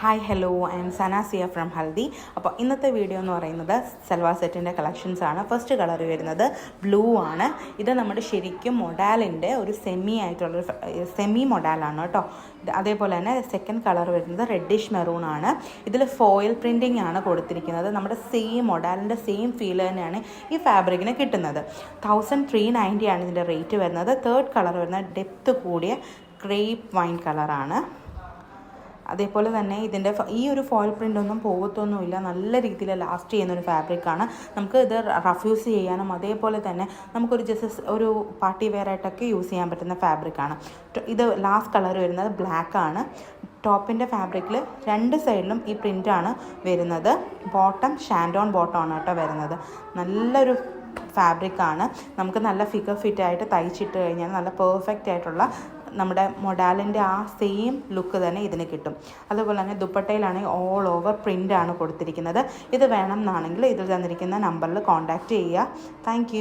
Hi hello I am Sanasiya from Haldi. അപ്പോൾ ഇന്നത്തെ video എന്ന് പറയുന്നത് സൽവാർ സെറ്റിൻ്റെ കളക്ഷൻസ് ആണ്. ഫസ്റ്റ് കളർ വരുന്നത് ബ്ലൂ ആണ്. ഇത് നമ്മുടെ ശരിക്കും മൊഡാലിൻ്റെ ഒരു സെമി മൊഡാലാണ് കേട്ടോ. അതേപോലെ തന്നെ സെക്കൻഡ് കളർ വരുന്നത് റെഡിഷ് മെറൂൺ ആണ്. ഇതിൽ ഫോയിൽ പ്രിൻറ്റിംഗ് ആണ് കൊടുത്തിരിക്കുന്നത്. നമ്മുടെ സെയിം മൊഡാലിൻ്റെ സെയിം ഫീൽ തന്നെയാണ് ഈ ഫാബ്രിക്കിന് കിട്ടുന്നത്. 1390 ആണ് ഇതിൻ്റെ റേറ്റ് വരുന്നത്. തേർഡ് കളർ വരുന്നത് ഡെപ്ത് കൂടിയ ക്രേപ്പ് വൈൻ കളറാണ്. അതേപോലെ തന്നെ ഇതിൻ്റെ ഈ ഒരു ഫോയിൽ പ്രിൻ്റ് ഒന്നും പോകത്തൊന്നുമില്ല, നല്ല രീതിയിൽ ലാസ്റ്റ് ചെയ്യുന്നൊരു ഫാബ്രിക്കാണ്. നമുക്ക് ഇത് റഫ് ചെയ്യാനും അതേപോലെ തന്നെ നമുക്കൊരു ജസ്റ്റ് ഒരു പാർട്ടി വെയർ ആയിട്ടൊക്കെ യൂസ് ചെയ്യാൻ പറ്റുന്ന ഫാബ്രിക്കാണ്. ഇത് ലാസ്റ്റ് കളർ വരുന്നത് ബ്ലാക്ക് ആണ്. ടോപ്പിൻ്റെ ഫാബ്രിക്കിൽ രണ്ട് സൈഡിലും ഈ പ്രിൻ്റാണ് വരുന്നത്. ബോട്ടം ഷാൻഡോൺ ബോട്ടം ആണ് കേട്ടോ വരുന്നത്. നല്ലൊരു ഫാബ്രിക്കാണ്. നമുക്ക് നല്ല ഫിഗർ ഫിറ്റായിട്ട് തയ്ച്ചിട്ട് കഴിഞ്ഞാൽ നല്ല പെർഫെക്റ്റ് ആയിട്ടുള്ള നമ്മുടെ മൊഡാലിൻ്റെ ആ സെയിം ലുക്ക് തന്നെ ഇതിന് കിട്ടും. അതുപോലെ തന്നെ ദുപ്പട്ടയിലാണെങ്കിൽ ഓൾ ഓവർ പ്രിൻ്റാണ് കൊടുത്തിരിക്കുന്നത്. ഇത് വേണം എന്നാണെങ്കിൽ ഇതിൽ തന്നിരിക്കുന്ന നമ്പറിൽ കോൺടാക്റ്റ് ചെയ്യുക. താങ്ക്